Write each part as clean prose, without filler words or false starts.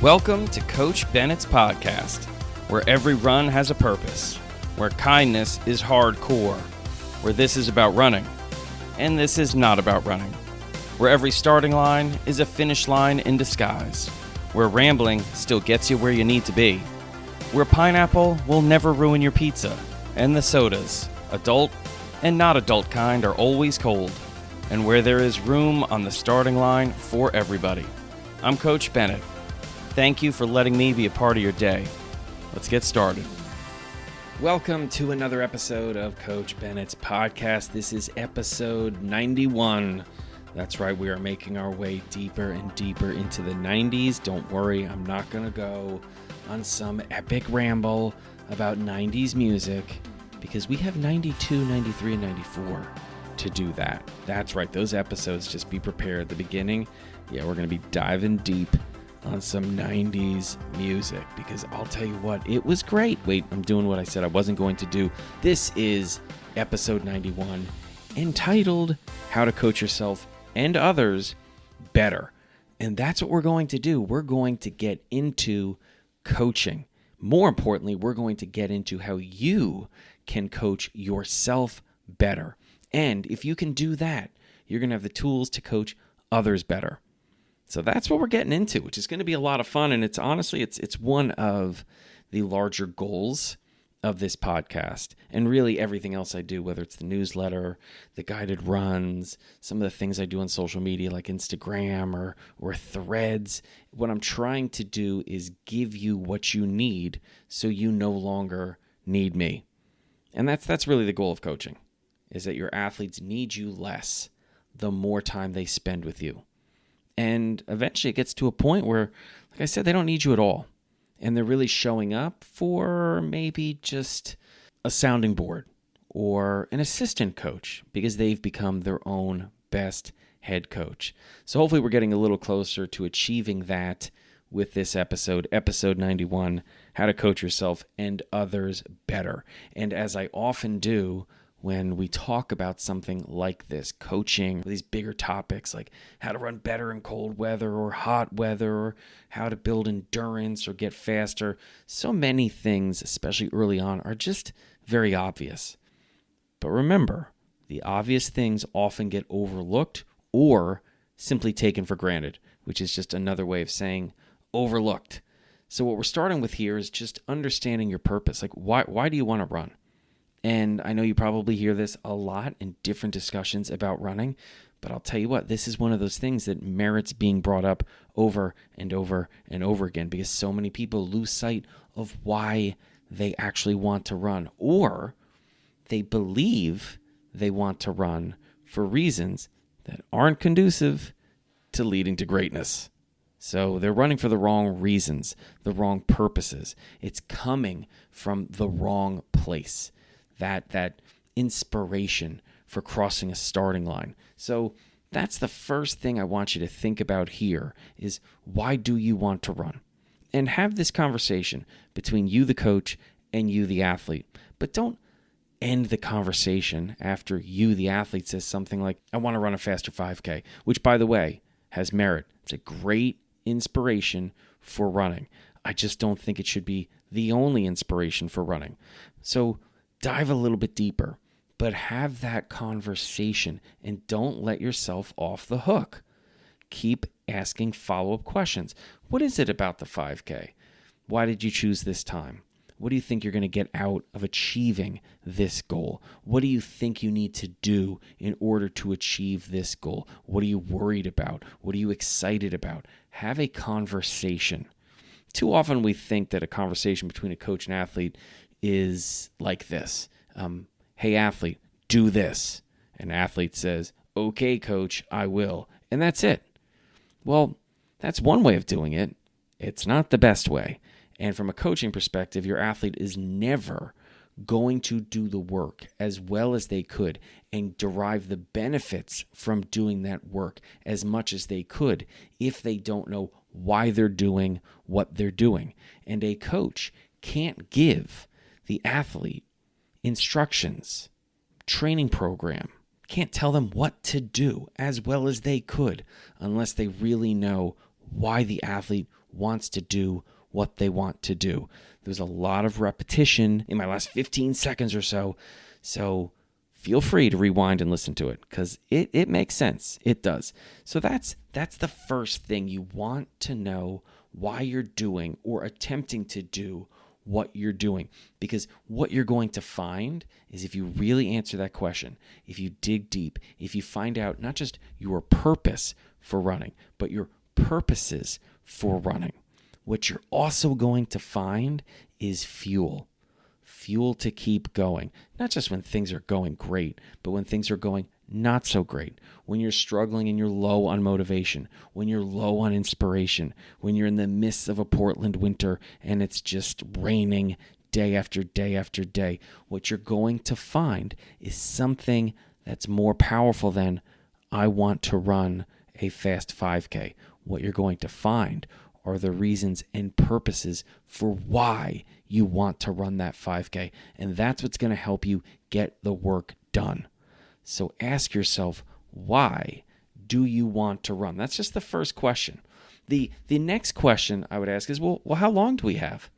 Welcome to Coach Bennett's podcast, where every run has a purpose, where kindness is hardcore, where this is about running, and this is not about running, where every starting line is a finish line in disguise, where rambling still gets you where you need to be, where pineapple will never ruin your pizza, and the sodas, adult and not adult kind, are always cold, and where there is room on the starting line for everybody. I'm Coach Bennett. Thank you for letting me be a part of your day. Let's get started. Welcome to another episode of Coach Bennett's podcast. This is episode 91. That's right, we are making our way deeper and deeper into the 90s. Don't worry, I'm not going to go on some epic ramble about 90s music because we have 92, 93, and 94 to do that. That's right, those episodes, just be prepared. At the beginning, we're going to be diving deep on some 90s music because I'll tell you what, it was great. Wait, I'm doing what I said I wasn't going to do. This is episode 91, entitled How to Coach Yourself and Others Better. And that's what we're going to do. We're going to get into coaching. More importantly, we're going to get into how you can coach yourself better. And if you can do that, you're going to have the tools to coach others better. So that's what we're getting into, which is going to be a lot of fun. And it's honestly, it's one of the larger goals of this podcast and really everything else I do, whether it's the newsletter, the guided runs, some of the things I do on social media like Instagram or Threads. What I'm trying to do is give you what you need so you no longer need me. And that's really the goal of coaching, is that your athletes need you less the more time they spend with you. And eventually it gets to a point where, like I said, they don't need you at all. And they're really showing up for maybe just a sounding board or an assistant coach because they've become their own best head coach. So hopefully we're getting a little closer to achieving that with this episode 91, How to Coach Yourself and Others Better. And as I often do, when we talk about something like this, coaching, these bigger topics like how to run better in cold weather or hot weather, or how to build endurance or get faster, so many things, especially early on, are just very obvious. But remember, the obvious things often get overlooked or simply taken for granted, which is just another way of saying overlooked. So what we're starting with here is just understanding your purpose. Like, why do you want to run? And I know you probably hear this a lot in different discussions about running, but I'll tell you what, this is one of those things that merits being brought up over and over and over again because so many people lose sight of why they actually want to run, or they believe they want to run for reasons that aren't conducive to leading to greatness. So they're running for the wrong reasons, the wrong purposes. It's coming from the wrong place. That inspiration for crossing a starting line. So that's the first thing I want you to think about here is, why do you want to run? And have this conversation between you, the coach, and you, the athlete. But don't end the conversation after you, the athlete, says something like, I want to run a faster 5K, which, by the way, has merit. It's a great inspiration for running. I just don't think it should be the only inspiration for running. So dive a little bit deeper, but have that conversation and don't let yourself off the hook. Keep asking follow-up questions. What is it about the 5K? Why did you choose this time? What do you think you're going to get out of achieving this goal? What do you think you need to do in order to achieve this goal? What are you worried about? What are you excited about? Have a conversation. Too often we think that a conversation between a coach and athlete is like this. Hey, athlete, do this. An athlete says, okay, coach, I will. And that's it. Well, that's one way of doing it. It's not the best way. And from a coaching perspective, your athlete is never going to do the work as well as they could and derive the benefits from doing that work as much as they could if they don't know why they're doing what they're doing. And a coach can't give the athlete instructions, training program, can't tell them what to do as well as they could unless they really know why the athlete wants to do what they want to do. There's a lot of repetition in my last 15 seconds or so. So feel free to rewind and listen to it because it makes sense. It does. So that's the first thing. You want to know why you're doing or attempting to do what you're doing, because what you're going to find is if you really answer that question, if you dig deep, if you find out not just your purpose for running, but your purposes for running, what you're also going to find is fuel to keep going, not just when things are going great, but when things are going not so great, when you're struggling and you're low on motivation, when you're low on inspiration, when you're in the midst of a Portland winter and it's just raining day after day after day. What you're going to find is something that's more powerful than I want to run a fast 5K. What you're going to find are the reasons and purposes for why you want to run that 5K. And that's what's going to help you get the work done. So ask yourself, why do you want to run? That's just the first question. The next question I would ask is, well, how long do we have?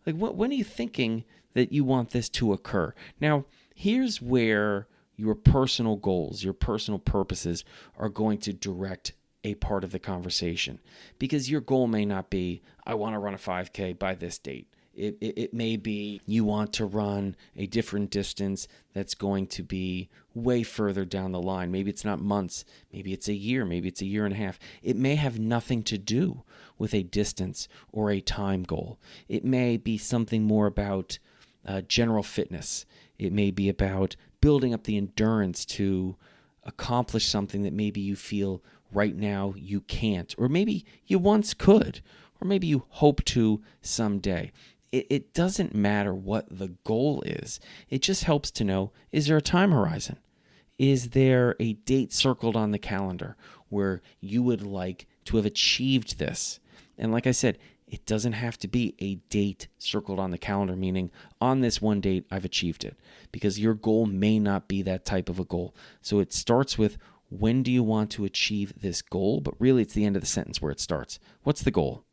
Like, when are you thinking that you want this to occur? Now, here's where your personal goals, your personal purposes are going to direct a part of the conversation, because your goal may not be, I want to run a 5K by this date. It may be you want to run a different distance that's going to be way further down the line. Maybe it's not months. Maybe it's a year. Maybe it's a year and a half. It may have nothing to do with a distance or a time goal. It may be something more about general fitness. It may be about building up the endurance to accomplish something that maybe you feel right now you can't, or maybe you once could, or maybe you hope to someday. It doesn't matter what the goal is. It just helps to know, is there a time horizon? Is there a date circled on the calendar where you would like to have achieved this? And like I said, it doesn't have to be a date circled on the calendar, meaning on this one date, I've achieved it, because your goal may not be that type of a goal. So it starts with, when do you want to achieve this goal? But really, it's the end of the sentence where it starts. What's the goal?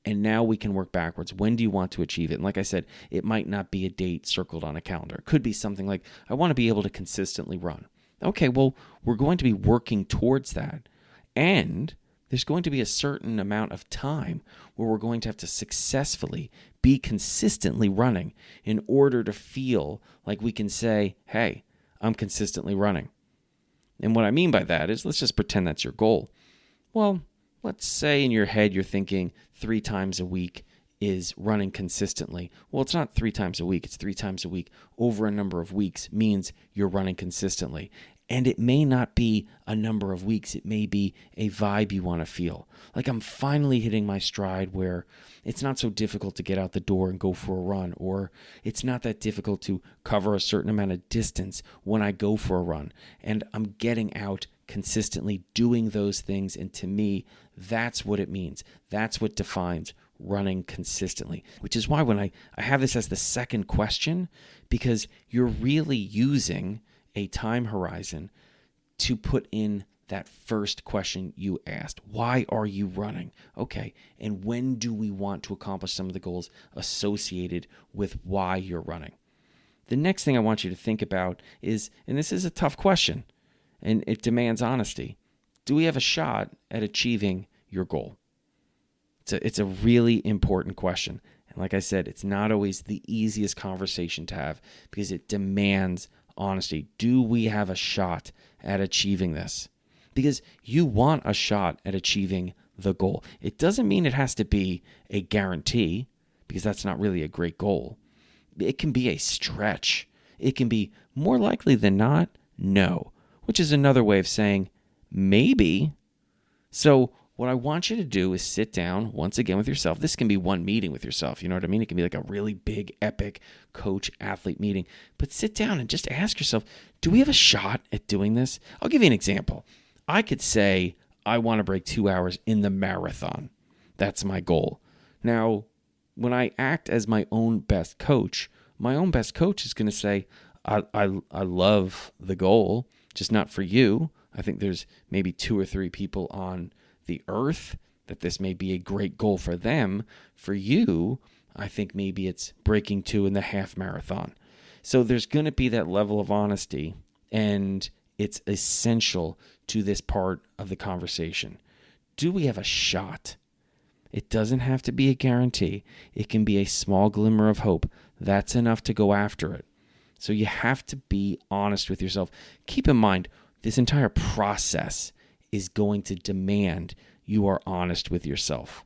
And now we can work backwards. When do you want to achieve it? And like I said, it might not be a date circled on a calendar. It could be something like, I want to be able to consistently run. Okay, well, we're going to be working towards that. And there's going to be a certain amount of time where we're going to have to successfully be consistently running in order to feel like we can say, hey, I'm consistently running. And what I mean by that is, let's just pretend that's your goal. Well, let's say in your head you're thinking 3 times a week is running consistently. Well, it's not 3 times a week. It's 3 times a week over a number of weeks means you're running consistently. And it may not be a number of weeks. It may be a vibe you want to feel. Like, I'm finally hitting my stride where it's not so difficult to get out the door and go for a run, or it's not that difficult to cover a certain amount of distance when I go for a run. And I'm getting out consistently doing those things. And to me, that's what it means. That's what defines running consistently, which is why when I have this as the second question, because you're really using a time horizon to put in that first question you asked. Why are you running? Okay, and when do we want to accomplish some of the goals associated with why you're running? The next thing I want you to think about is, and this is a tough question, and it demands honesty, do we have a shot at achieving your goal? It's a really important question. And like I said, it's not always the easiest conversation to have because it demands honesty. Do we have a shot at achieving this? Because you want a shot at achieving the goal. It doesn't mean it has to be a guarantee, because that's not really a great goal. It can be a stretch. It can be more likely than not, no, which is another way of saying maybe. So what I want you to do is sit down once again with yourself. This can be one meeting with yourself. You know what I mean? It can be like a really big, epic coach-athlete meeting. But sit down and just ask yourself, do we have a shot at doing this? I'll give you an example. I could say, I want to break 2 hours in the marathon. That's my goal. Now, when I act as my own best coach is going to say, I love the goal, just not for you. I think there's maybe 2 or 3 people on the earth that this may be a great goal for them. For you, I think maybe it's breaking 2 in the half marathon. So there's going to be that level of honesty, and it's essential to this part of the conversation. Do we have a shot? It doesn't have to be a guarantee. It can be a small glimmer of hope. That's enough to go after it. So you have to be honest with yourself. Keep in mind, this entire process is going to demand you are honest with yourself.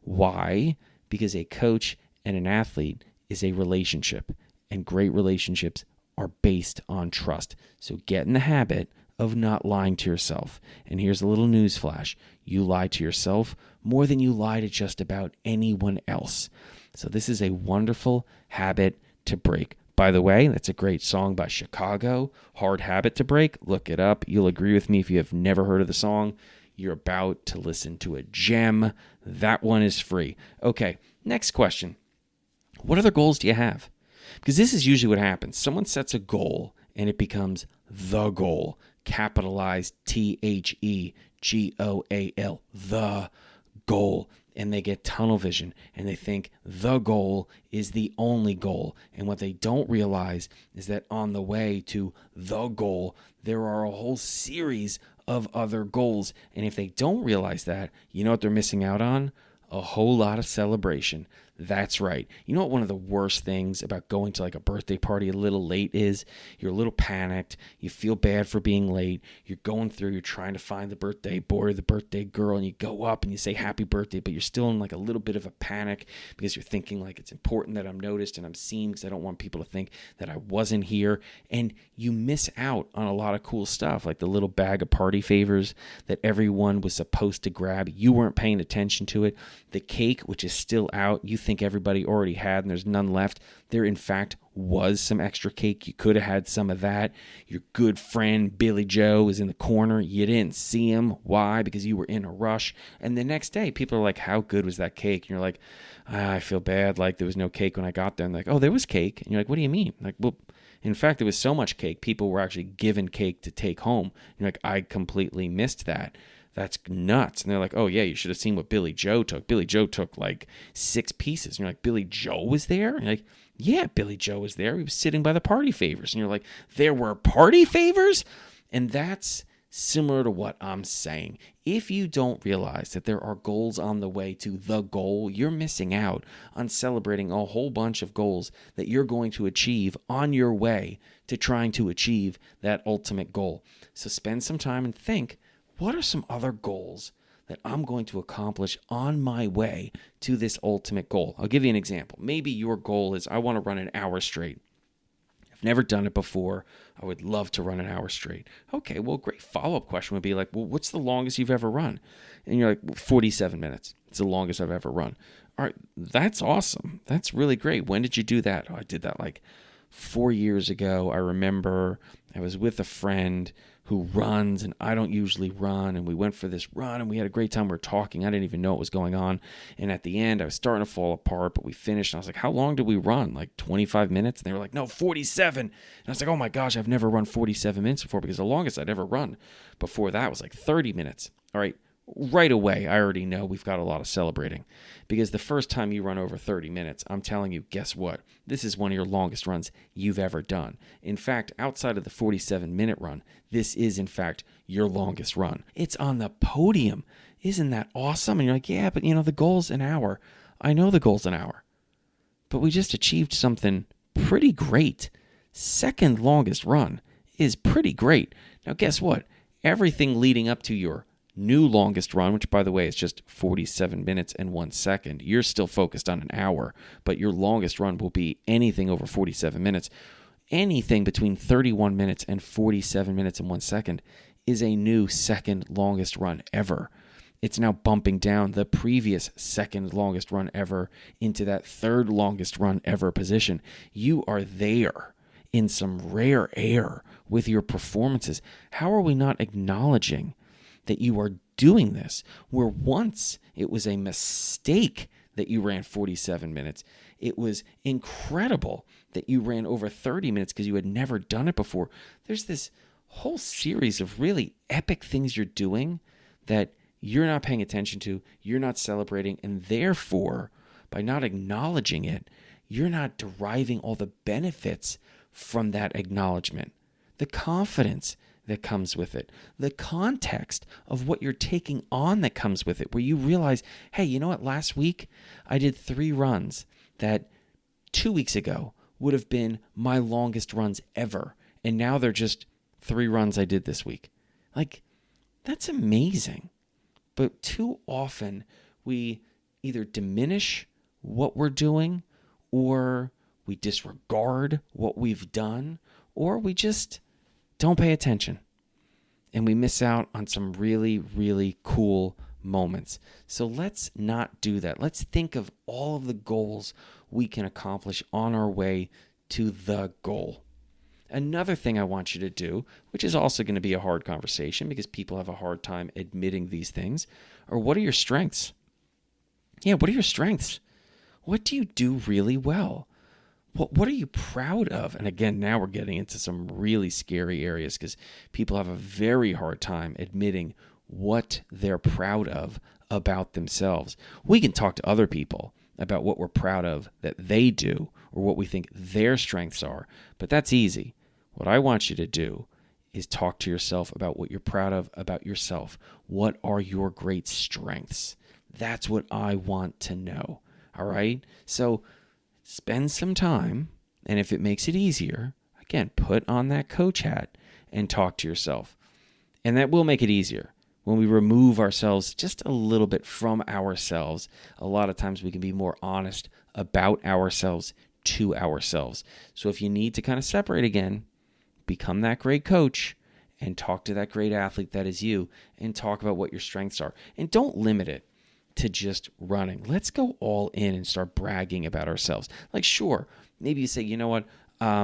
Why? Because a coach and an athlete is a relationship, and great relationships are based on trust. So get in the habit of not lying to yourself. And here's a little news flash. You lie to yourself more than you lie to just about anyone else. So this is a wonderful habit to break. By the way, that's a great song by Chicago, Hard Habit to Break. Look it up. You'll agree with me if you have never heard of the song. You're about to listen to a gem. That one is free. Okay, next question. What other goals do you have? Because this is usually what happens. Someone sets a goal and it becomes the goal. Capitalized THEGOAL, the goal. And they get tunnel vision and they think the goal is the only goal. And what they don't realize is that on the way to the goal, there are a whole series of other goals. And if they don't realize that, you know what they're missing out on? A whole lot of celebration. That's right. You know what one of the worst things about going to like a birthday party a little late is? You're a little panicked. You feel bad for being late. You're going through, you're trying to find the birthday boy or the birthday girl, and you go up and you say happy birthday, but you're still in like a little bit of a panic because you're thinking like it's important that I'm noticed and I'm seen because I don't want people to think that I wasn't here. And you miss out on a lot of cool stuff, like the little bag of party favors that everyone was supposed to grab. You weren't paying attention to it. The cake, which is still out, you think everybody already had and there's none left. There, in fact, was some extra cake. You could have had some of that. Your good friend Billy Joe is in the corner. You didn't see him. Why? Because you were in a rush. And the next day, people are like, how good was that cake? And you're like, I feel bad. Like there was no cake when I got there. And they're like, oh, there was cake. And you're like, what do you mean? Like, well, in fact, there was so much cake. People were actually given cake to take home. And you're like, I completely missed that. That's nuts. And they're like, oh, yeah, you should have seen what Billy Joe took. Billy Joe took like 6 pieces. And you're like, Billy Joe was there? And you're like, yeah, Billy Joe was there. He was sitting by the party favors. And you're like, there were party favors? And that's similar to what I'm saying. If you don't realize that there are goals on the way to the goal, you're missing out on celebrating a whole bunch of goals that you're going to achieve on your way to trying to achieve that ultimate goal. So spend some time and think, what are some other goals that I'm going to accomplish on my way to this ultimate goal? I'll give you an example. Maybe your goal is, I want to run an hour straight. I've never done it before. I would love to run an hour straight. Okay, well, great follow-up question would be like, well, what's the longest you've ever run? And you're like, well, 47 minutes. It's the longest I've ever run. All right, that's awesome. That's really great. When did you do that? Oh, I did that like 4 years ago. I remember I was with a friend who runs, and I don't usually run, and we went for this run, and we had a great time. We were talking. I didn't even know what was going on, and at the end, I was starting to fall apart, but we finished, and I was like, how long did we run? Like 25 minutes? And they were like, no, 47. And I was like, oh my gosh, I've never run 47 minutes before, because the longest I'd ever run before that was like 30 minutes. All right, right away, I already know we've got a lot of celebrating, because the first time you run over 30 minutes, I'm telling you, guess what? This is one of your longest runs you've ever done. In fact, outside of the 47-minute run, this is, in fact, your longest run. It's on the podium. Isn't that awesome? And you're like, yeah, but the goal's an hour. I know the goal's an hour. But we just achieved something pretty great. Second longest run is pretty great. Now, guess what? Everything leading up to your new longest run, which, by the way, is just 47 minutes and 1 second. You're still focused on an hour, but your longest run will be anything over 47 minutes. Anything between 31 minutes and 47 minutes and 1 second is a new second longest run ever. It's now bumping down the previous second longest run ever into that third longest run ever position. You are there in some rare air with your performances. How are we not acknowledging that you are doing this, where once it was a mistake that you ran 47 minutes. It was incredible that you ran over 30 minutes because you had never done it before. There's this whole series of really epic things you're doing that you're not paying attention to, you're not celebrating, and therefore, by not acknowledging it, you're not deriving all the benefits from that acknowledgement. The confidence that comes with it, the context of what you're taking on that comes with it, where you realize, hey, you know what? Last week, I did 3 runs that 2 weeks ago would have been my longest runs ever. And now they're just 3 runs I did this week. Like, that's amazing. But too often we either diminish what we're doing, or we disregard what we've done, or we just don't pay attention. And we miss out on some really, really cool moments. So let's not do that. Let's think of all of the goals we can accomplish on our way to the goal. Another thing I want you to do, which is also going to be a hard conversation because people have a hard time admitting these things, are what are your strengths? Yeah, what are your strengths? What do you do really well? What are you proud of? And again, now we're getting into some really scary areas because people have a very hard time admitting what they're proud of about themselves. We can talk to other people about what we're proud of that they do or what we think their strengths are, but that's easy. What I want you to do is talk to yourself about what you're proud of about yourself. What are your great strengths? That's what I want to know. All right? So spend some time, and if it makes it easier, again, put on that coach hat and talk to yourself. And that will make it easier. When we remove ourselves just a little bit from ourselves, a lot of times we can be more honest about ourselves to ourselves. So if you need to kind of separate again, become that great coach and talk to that great athlete that is you and talk about what your strengths are. And don't limit it to just running. Let's go all in and start bragging about ourselves. Like, sure, maybe you say, you know what,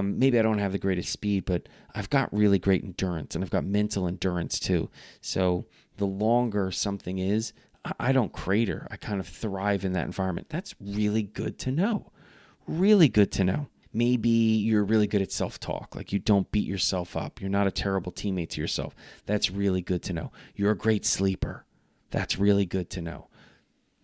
maybe I don't have the greatest speed, but I've got really great endurance and I've got mental endurance too. So the longer something is, I don't crater. I kind of thrive in that environment. That's really good to know. Really good to know. Maybe you're really good at self-talk, like you don't beat yourself up. You're not a terrible teammate to yourself. That's really good to know. You're a great sleeper. That's really good to know.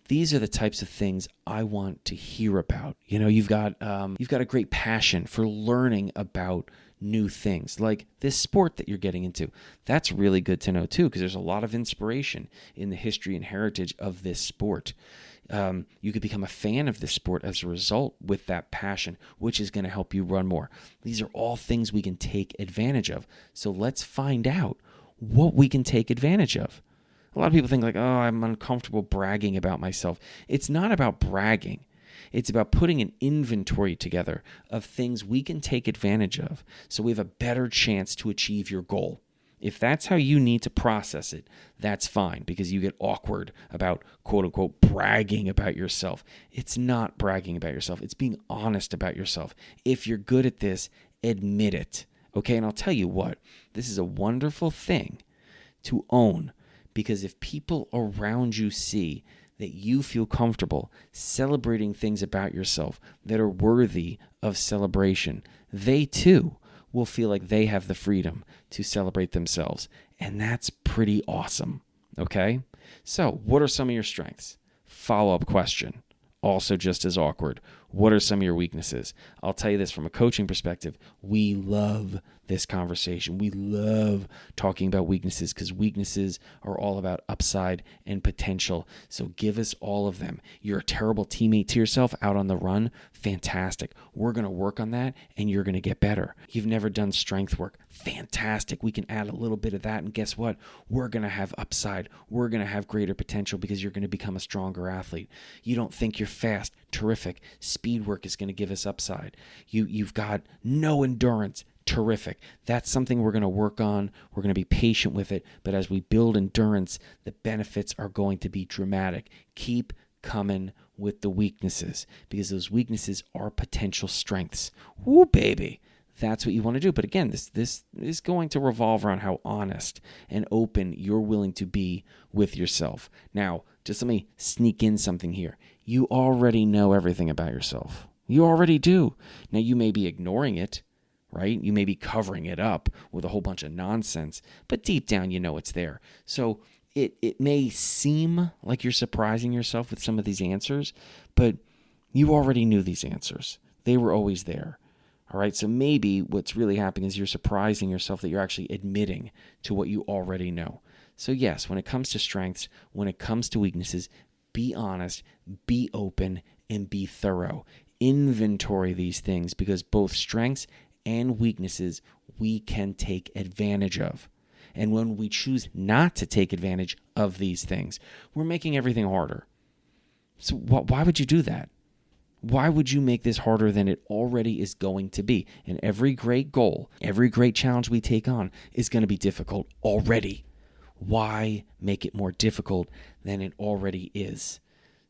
These are the types of things I want to hear about. You know, you've got a great passion for learning about new things, like this sport that you're getting into. That's really good to know too, because there's a lot of inspiration in the history and heritage of this sport. You could become a fan of this sport as a result with that passion, which is going to help you run more. These are all things we can take advantage of. So let's find out what we can take advantage of. A lot of people think like, oh, I'm uncomfortable bragging about myself. It's not about bragging. It's about putting an inventory together of things we can take advantage of so we have a better chance to achieve your goal. If that's how you need to process it, that's fine, because you get awkward about, quote unquote, bragging about yourself. It's not bragging about yourself. It's being honest about yourself. If you're good at this, admit it. Okay, and I'll tell you what, this is a wonderful thing to own, because if people around you see that you feel comfortable celebrating things about yourself that are worthy of celebration, they too will feel like they have the freedom to celebrate themselves. And that's pretty awesome. Okay? So, what are some of your strengths? Follow-up question. Also just as awkward. What are some of your weaknesses? I'll tell you this from a coaching perspective. We love this conversation. We love talking about weaknesses because weaknesses are all about upside and potential. So give us all of them. You're a terrible teammate to yourself out on the run. Fantastic. We're going to work on that and you're going to get better. You've never done strength work. Fantastic. We can add a little bit of that. And guess what? We're going to have upside. We're going to have greater potential because you're going to become a stronger athlete. You don't think you're fast. Terrific. Speed work is going to give us upside. You've got no endurance. Terrific. That's something we're going to work on. We're going to be patient with it. But as we build endurance, the benefits are going to be dramatic. Keep coming with the weaknesses because those weaknesses are potential strengths. Woo, baby. That's what you want to do. But again, this is going to revolve around how honest and open you're willing to be with yourself. Now, just let me sneak in something here. You already know everything about yourself. You already do. Now, you may be ignoring it, right? You may be covering it up with a whole bunch of nonsense, but deep down, you know it's there. So it may seem like you're surprising yourself with some of these answers, but you already knew these answers. They were always there. All right, so maybe what's really happening is you're surprising yourself that you're actually admitting to what you already know. So yes, when it comes to strengths, when it comes to weaknesses, be honest, be open, and be thorough. Inventory these things, because both strengths and weaknesses we can take advantage of. And when we choose not to take advantage of these things, we're making everything harder. So why would you do that? Why would you make this harder than it already is going to be? And every great goal, every great challenge we take on is going to be difficult already. Why make it more difficult than it already is?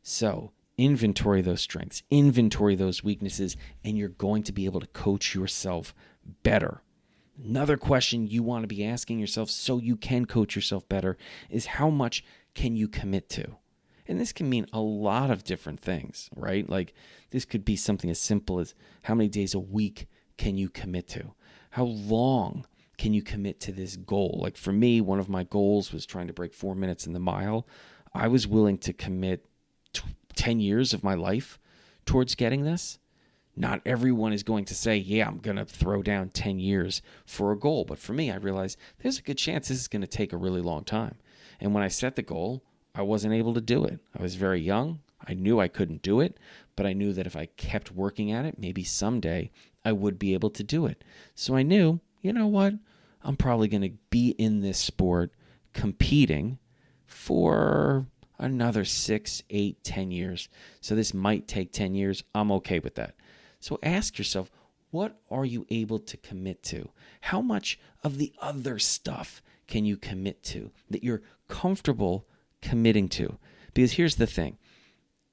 So inventory those strengths, inventory those weaknesses, and you're going to be able to coach yourself better. Another question you want to be asking yourself so you can coach yourself better is, how much can you commit to? And this can mean a lot of different things, right? Like this could be something as simple as, how many days a week can you commit to? How long can you commit to this goal? Like for me, one of my goals was trying to break 4 minutes in the mile. I was willing to commit 10 years of my life towards getting this. Not everyone is going to say, yeah, I'm going to throw down 10 years for a goal. But for me, I realized there's a good chance this is going to take a really long time. And when I set the goal, I wasn't able to do it. I was very young. I knew I couldn't do it, but I knew that if I kept working at it, maybe someday I would be able to do it. So I knew, you know what? I'm probably going to be in this sport competing for another 6, 8, 10 years. So this might take 10 years. I'm okay with that. So ask yourself, what are you able to commit to? How much of the other stuff can you commit to that you're comfortable committing to? Because here's the thing.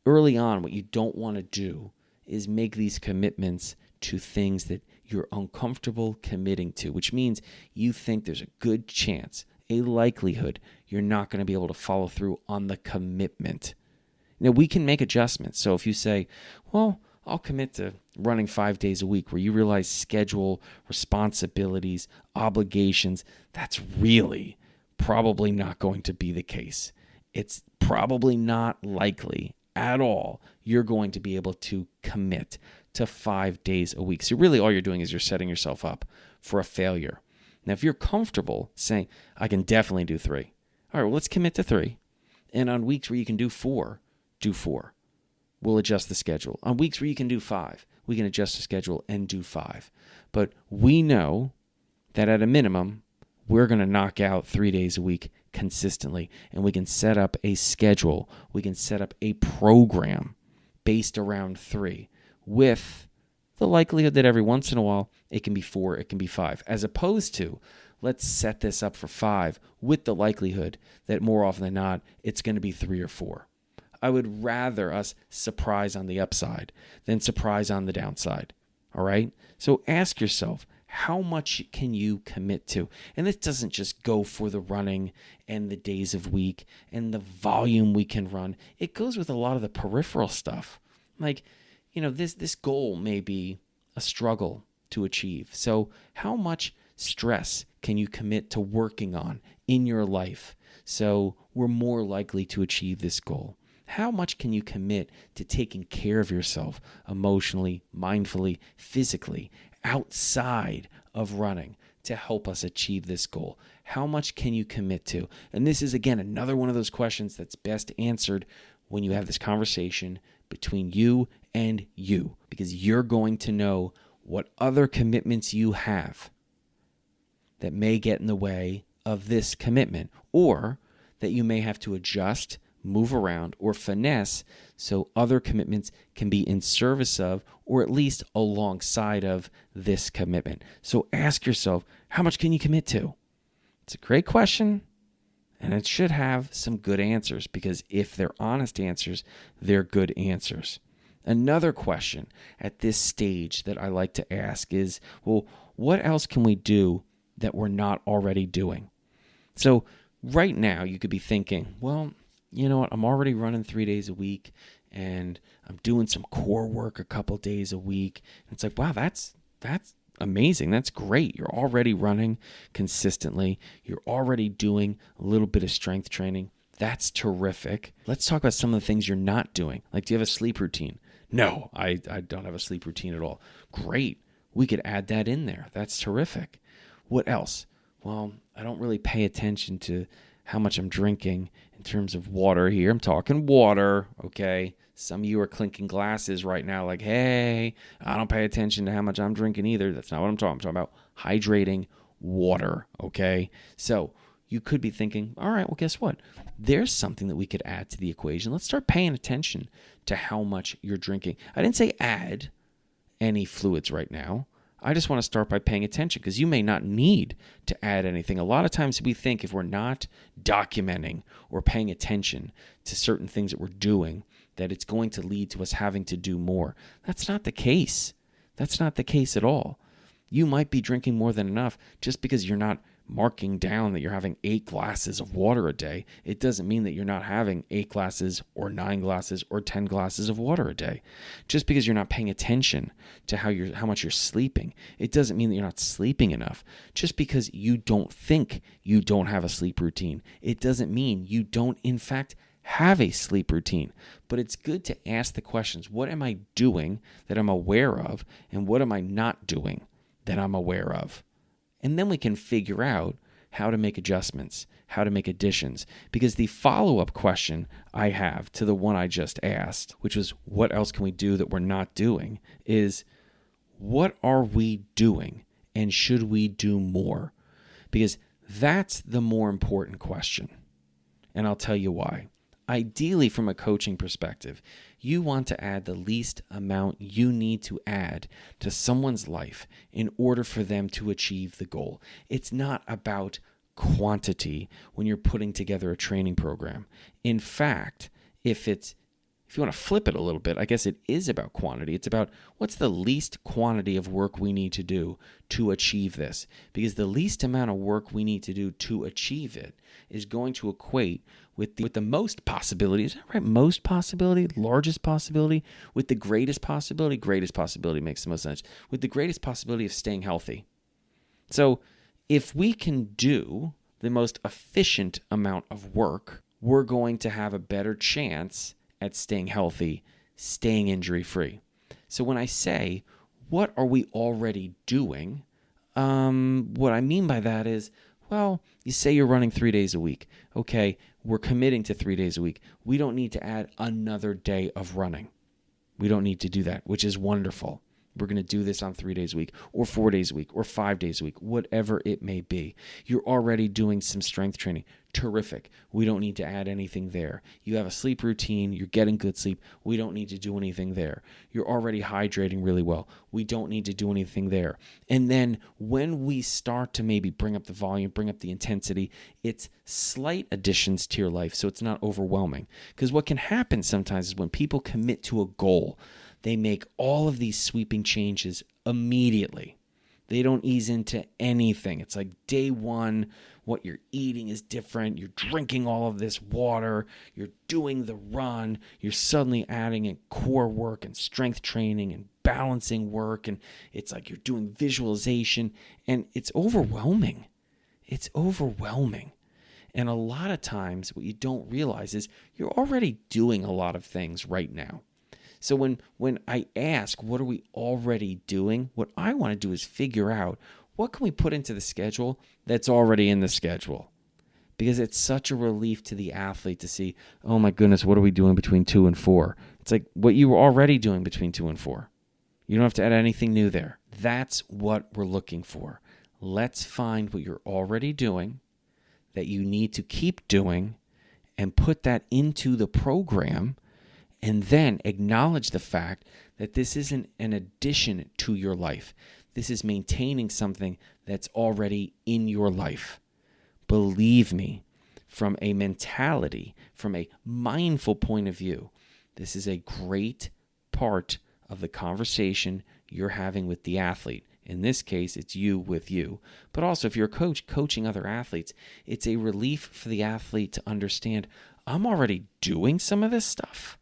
Early on, what you don't want to do is make these commitments to things that you're uncomfortable committing to, which means you think there's a good chance, a likelihood, you're not going to be able to follow through on the commitment. Now, we can make adjustments. So if you say, well, I'll commit to running 5 days a week, where you realize schedule, responsibilities, obligations, that's really probably not going to be the case. It's probably not likely at all you're going to be able to commit to 5 days a week. So really all you're doing is you're setting yourself up for a failure. Now, if you're comfortable saying, I can definitely do 3. All right, well, let's commit to 3. And on weeks where you can do 4, do 4. We'll adjust the schedule. On weeks where you can do 5, we can adjust the schedule and do 5. But we know that at a minimum, we're going to knock out 3 days a week consistently. And we can set up a schedule. We can set up a program based around 3, with the likelihood that every once in a while it can be 4, it can be 5. As opposed to, let's set this up for 5 with the likelihood that more often than not, it's going to be 3 or 4. I would rather us surprise on the upside than surprise on the downside. All right? So ask yourself, how much can you commit to? And this doesn't just go for the running and the days of week and the volume we can run. It goes with a lot of the peripheral stuff. Like, this goal may be a struggle to achieve. So how much stress can you commit to working on in your life so we're more likely to achieve this goal? How much can you commit to taking care of yourself emotionally, mindfully, physically, outside of running to help us achieve this goal? How much can you commit to? And this is, again, another one of those questions that's best answered when you have this conversation between you and you, because you're going to know what other commitments you have that may get in the way of this commitment, or that you may have to adjust, move around, or finesse so other commitments can be in service of, or at least alongside of, this commitment. So ask yourself, how much can you commit to? It's a great question, and it should have some good answers, because if they're honest answers, they're good answers. Another question at this stage that I like to ask is, well, what else can we do that we're not already doing? So right now you could be thinking, well, you know what, I'm already running 3 days a week and I'm doing some core work a couple days a week. And it's like, wow, that's amazing. That's great. You're already running consistently. You're already doing a little bit of strength training. That's terrific. Let's talk about some of the things you're not doing. Like, do you have a sleep routine? No, I don't have a sleep routine at all. Great. We could add that in there. That's terrific. What else? Well, I don't really pay attention to how much I'm drinking in terms of water here. I'm talking water, okay? Some of you are clinking glasses right now like, hey, I don't pay attention to how much I'm drinking either. That's not what I'm talking. I'm talking about hydrating water, okay? So you could be thinking, all right, well, guess what? There's something that we could add to the equation. Let's start paying attention to how much you're drinking. I didn't say add any fluids right now. I just want to start by paying attention because you may not need to add anything. A lot of times we think if we're not documenting or paying attention to certain things that we're doing, that it's going to lead to us having to do more. That's not the case. That's not the case at all. You might be drinking more than enough just because you're not marking down that you're having 8 glasses of water a day. It doesn't mean that you're not having 8 glasses or 9 glasses or 10 glasses of water a day. Just because you're not paying attention to how much you're sleeping, it doesn't mean that you're not sleeping enough. Just because you don't think you don't have a sleep routine, it doesn't mean you don't in fact have a sleep routine. But it's good to ask the questions. What am I doing that I'm aware of? And what am I not doing that I'm aware of? And then we can figure out how to make adjustments, how to make additions. Because the follow-up question I have to the one I just asked, which was what else can we do that we're not doing, is what are we doing and should we do more? Because that's the more important question. And I'll tell you why. Ideally, from a coaching perspective, you want to add the least amount you need to add to someone's life in order for them to achieve the goal. It's not about quantity when you're putting together a training program. In fact, if you want to flip it a little bit, I guess it is about quantity. It's about what's the least quantity of work we need to do to achieve this. Because the least amount of work we need to do to achieve it is going to equate with the most possibility. Is that right? Most possibility? Largest possibility? With the greatest possibility? Greatest possibility makes the most sense. With the greatest possibility of staying healthy. So if we can do the most efficient amount of work, we're going to have a better chance at staying healthy, staying injury-free. So when I say, what are we already doing? What I mean by that is, well, you say you're running 3 days a week. Okay, we're committing to 3 days a week. We don't need to add another day of running. We don't need to do that, which is wonderful. We're going to do this on 3 days a week or 4 days a week or 5 days a week, whatever it may be. You're already doing some strength training. Terrific. We don't need to add anything there. You have a sleep routine. You're getting good sleep. We don't need to do anything there. You're already hydrating really well. We don't need to do anything there. And then when we start to maybe bring up the volume, bring up the intensity, it's slight additions to your life so it's not overwhelming. Because what can happen sometimes is when people commit to a goal, they make all of these sweeping changes immediately. They don't ease into anything. It's like day one, what you're eating is different. You're drinking all of this water. You're doing the run. You're suddenly adding in core work and strength training and balancing work. And it's like you're doing visualization. And it's overwhelming. It's overwhelming. And a lot of times what you don't realize is you're already doing a lot of things right now. So when I ask, what are we already doing? What I want to do is figure out what can we put into the schedule that's already in the schedule? Because it's such a relief to the athlete to see, oh my goodness, what are we doing between 2 and 4? It's like what you were already doing between 2 and 4. You don't have to add anything new there. That's what we're looking for. Let's find what you're already doing that you need to keep doing and put that into the program. And then acknowledge the fact that this isn't an addition to your life. This is maintaining something that's already in your life. Believe me, from a mentality, from a mindful point of view, this is a great part of the conversation you're having with the athlete. In this case, it's you with you. But also, if you're a coach coaching other athletes, it's a relief for the athlete to understand, I'm already doing some of this stuff.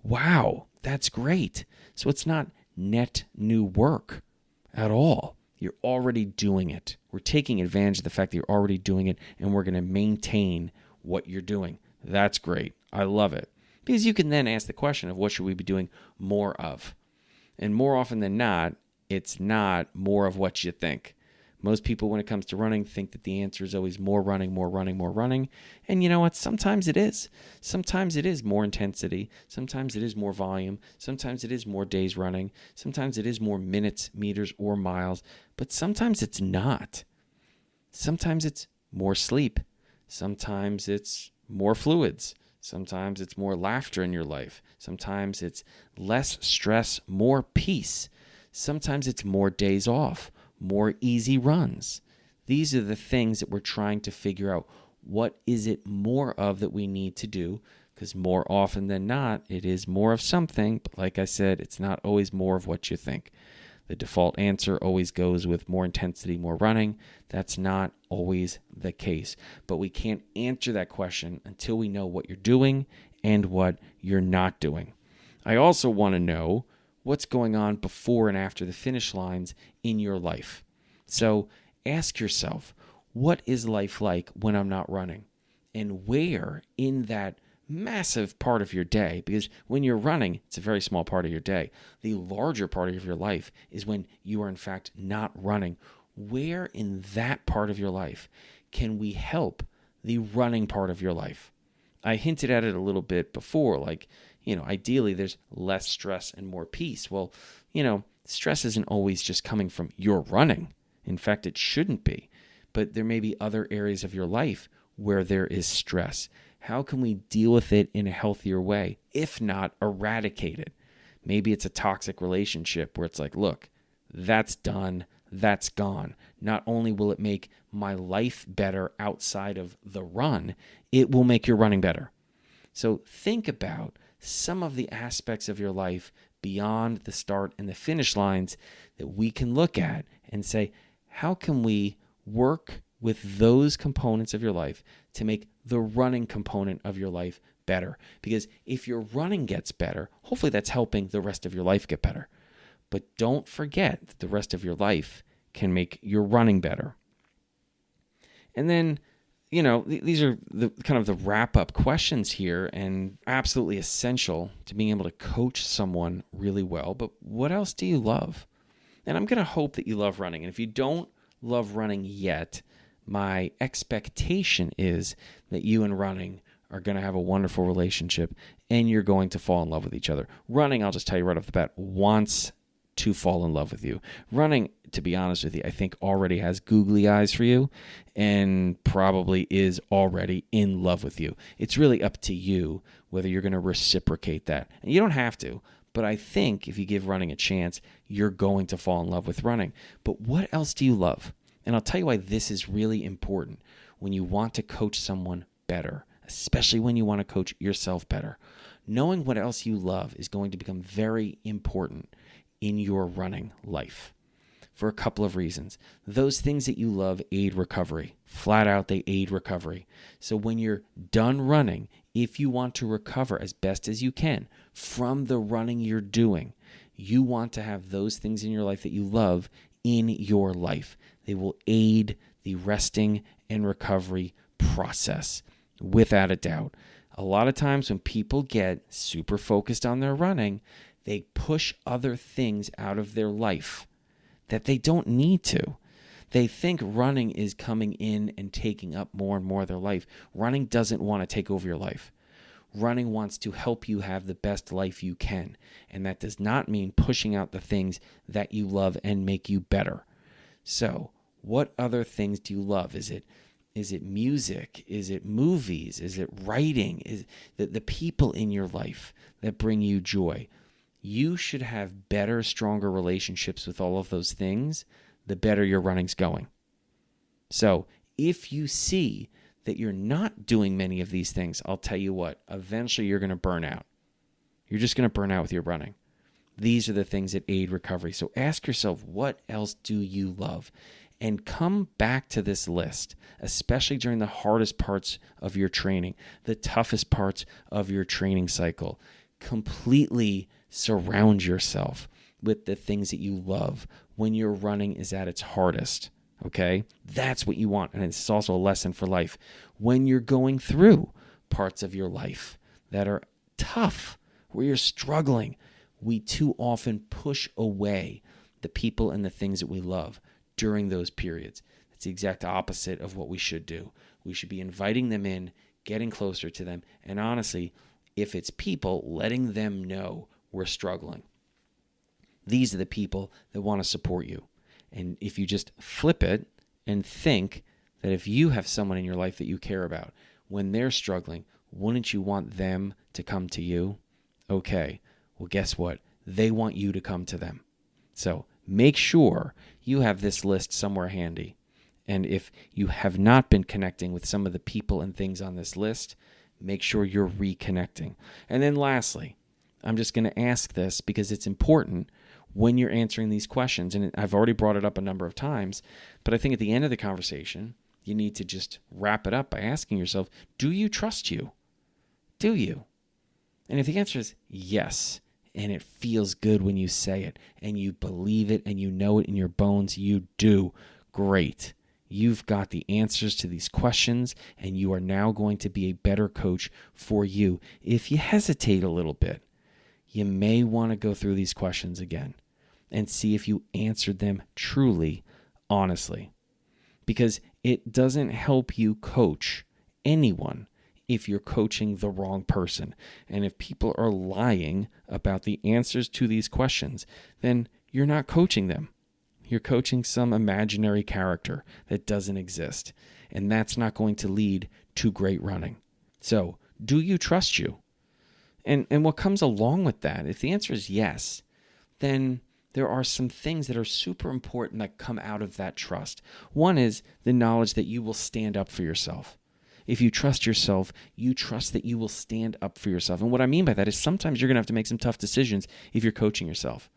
Wow, that's great. So it's not net new work. at all. You're already doing it. We're taking advantage of the fact that you're already doing it, and we're going to maintain what you're doing. That's great. I love it. Because you can then ask the question of what should we be doing more of? And more often than not, it's not more of what you think. Most people, when it comes to running, think that the answer is always more running, more running, more running. And you know what? Sometimes it is. Sometimes it is more intensity. Sometimes it is more volume. Sometimes it is more days running. Sometimes it is more minutes, meters, or miles. But sometimes it's not. Sometimes it's more sleep. Sometimes it's more fluids. Sometimes it's more laughter in your life. Sometimes it's less stress, more peace. Sometimes it's more days off, more easy runs. These are the things that we're trying to figure out. What is it more of that we need to do? Because more often than not, it is more of something. But like I said, it's not always more of what you think. The default answer always goes with more intensity, more running. That's not always the case. But we can't answer that question until we know what you're doing and what you're not doing. I also want to know what's going on before and after the finish lines in your life. So ask yourself, what is life like when I'm not running? And where in that massive part of your day, because when you're running, it's a very small part of your day. The larger part of your life is when you are in fact not running. Where in that part of your life can we help the running part of your life? I hinted at it a little bit before, like, ideally there's less stress and more peace. Well, stress isn't always just coming from your running. In fact, it shouldn't be. But there may be other areas of your life where there is stress. How can we deal with it in a healthier way, if not eradicate it? Maybe it's a toxic relationship where it's like, look, that's done, that's gone. Not only will it make my life better outside of the run, it will make your running better. So think about some of the aspects of your life beyond the start and the finish lines that we can look at and say, how can we work with those components of your life to make the running component of your life better? Because if your running gets better, hopefully that's helping the rest of your life get better. But don't forget that the rest of your life can make your running better. And then, these are the kind of the wrap-up questions here, and absolutely essential to being able to coach someone really well. But what else do you love? And I'm going to hope that you love running. And if you don't love running yet, my expectation is that you and running are going to have a wonderful relationship and you're going to fall in love with each other. Running, I'll just tell you right off the bat, wants to fall in love with you. Running, to be honest with you, I think already has googly eyes for you and probably is already in love with you. It's really up to you whether you're going to reciprocate that. And you don't have to, but I think if you give running a chance, you're going to fall in love with running. But what else do you love? And I'll tell you why this is really important when you want to coach someone better, especially when you want to coach yourself better. Knowing what else you love is going to become very important in your running life for a couple of reasons. Those things that you love aid recovery. Flat out, they aid recovery. So when you're done running, if you want to recover as best as you can from the running you're doing, you want to have those things in your life that you love in your life. They will aid the resting and recovery process, without a doubt. A lot of times when people get super focused on their running, they push other things out of their life that they don't need to. They think running is coming in and taking up more and more of their life. Running doesn't want to take over your life. Running wants to help you have the best life you can. And that does not mean pushing out the things that you love and make you better. So, what other things do you love? Is it music? Is it movies? Is it writing? Is it the people in your life that bring you joy? You should have better, stronger relationships with all of those things, the better your running's going. So if you see that you're not doing many of these things, I'll tell you what, eventually you're going to burn out. You're just going to burn out with your running. These are the things that aid recovery. So ask yourself, what else do you love? And come back to this list, especially during the hardest parts of your training, the toughest parts of your training cycle. Completely surround yourself with the things that you love. when your running is at its hardest, okay? That's what you want, and it's also a lesson for life. When you're going through parts of your life that are tough, where you're struggling, we too often push away the people and the things that we love during those periods. It's the exact opposite of what we should do. We should be inviting them in, getting closer to them, and honestly, if it's people, letting them know we're struggling. These are the people that want to support you. And if you just flip it and think that if you have someone in your life that you care about, when they're struggling, wouldn't you want them to come to you? Okay, well, guess what? They want you to come to them. So make sure you have this list somewhere handy. And if you have not been connecting with some of the people and things on this list, make sure you're reconnecting. And then lastly, I'm just going to ask this because it's important when you're answering these questions. And I've already brought it up a number of times, but I think at the end of the conversation, you need to just wrap it up by asking yourself, do you trust you? Do you? And if the answer is yes, and it feels good when you say it, and you believe it, and you know it in your bones, you do, great. You've got the answers to these questions, and you are now going to be a better coach for you. If you hesitate a little bit, you may want to go through these questions again and see if you answered them truly, honestly. Because it doesn't help you coach anyone if you're coaching the wrong person. And if people are lying about the answers to these questions, then you're not coaching them. You're coaching some imaginary character that doesn't exist. And that's not going to lead to great running. So, do you trust you? And what comes along with that, if the answer is yes, then there are some things that are super important that come out of that trust. One is the knowledge that you will stand up for yourself. If you trust yourself, you trust that you will stand up for yourself. And what I mean by that is sometimes you're going to have to make some tough decisions if you're coaching yourself.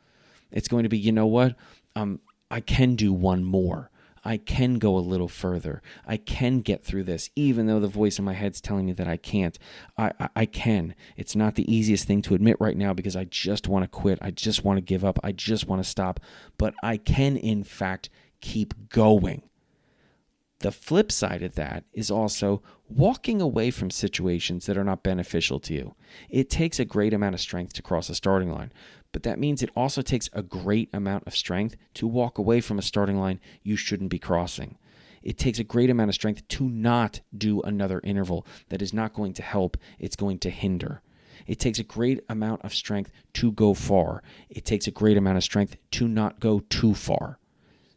It's going to be, you know what? I can do one more. I can go a little further. I can get through this, even though the voice in my head's telling me that I can't. I can. It's not the easiest thing to admit right now because I just want to quit. I just want to give up. I just want to stop. But I can, in fact, keep going. The flip side of that is also walking away from situations that are not beneficial to you. It takes a great amount of strength to cross a starting line, but that means it also takes a great amount of strength to walk away from a starting line you shouldn't be crossing. It takes a great amount of strength to not do another interval that is not going to help, it's going to hinder. It takes a great amount of strength to go far. It takes a great amount of strength to not go too far.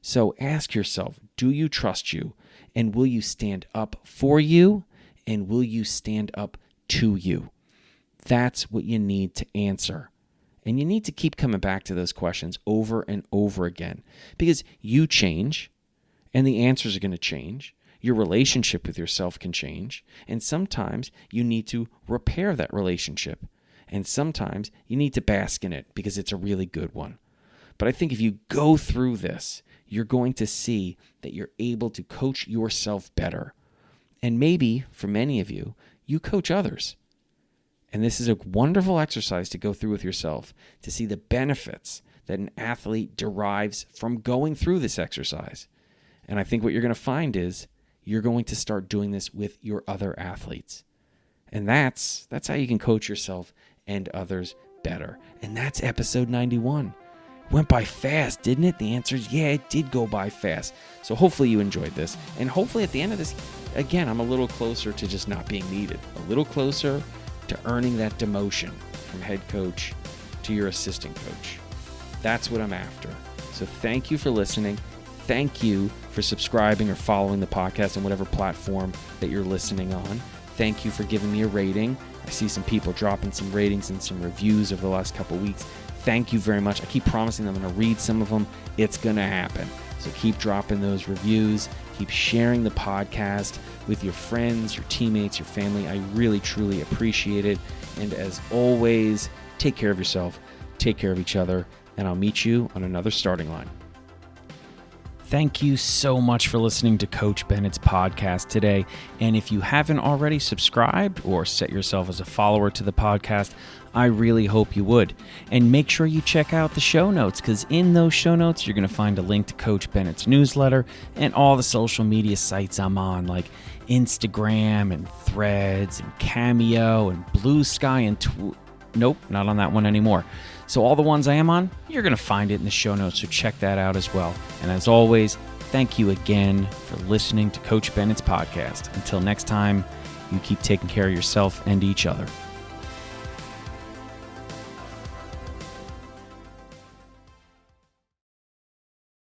So ask yourself, do you trust you? And will you stand up for you? And will you stand up to you? That's what you need to answer. And you need to keep coming back to those questions over and over again because you change and the answers are going to change. Your relationship with yourself can change. And sometimes you need to repair that relationship. And sometimes you need to bask in it because it's a really good one. But I think if you go through this, you're going to see that you're able to coach yourself better. And maybe, for many of you, you coach others. And this is a wonderful exercise to go through with yourself to see the benefits that an athlete derives from going through this exercise. And I think what you're going to find is you're going to start doing this with your other athletes. And that's how you can coach yourself and others better. And that's episode 91. Went by fast, didn't it? The answer is yeah, it did go by fast. So hopefully you enjoyed this. And hopefully at the end of this, again, I'm a little closer to just not being needed. A little closer to earning that demotion from head coach to your assistant coach. That's what I'm after. So thank you for listening. Thank you for subscribing or following the podcast on whatever platform that you're listening on. Thank you for giving me a rating. I see some people dropping some ratings and some reviews over the last couple weeks. Thank you very much. I keep promising I'm going to read some of them. It's going to happen. So keep dropping those reviews. Keep sharing the podcast with your friends, your teammates, your family. I really, truly appreciate it. And as always, take care of yourself, take care of each other, and I'll meet you on another starting line. Thank you so much for listening to Coach Bennett's podcast today. And if you haven't already subscribed or set yourself as a follower to the podcast, I really hope you would. And make sure you check out the show notes, because in those show notes, you're going to find a link to Coach Bennett's newsletter and all the social media sites I'm on, like Instagram and Threads and Cameo and Blue Sky and nope, not on that one anymore. So all the ones I am on, you're going to find it in the show notes, so check that out as well. And as always, thank you again for listening to Coach Bennett's podcast. Until next time, you keep taking care of yourself and each other.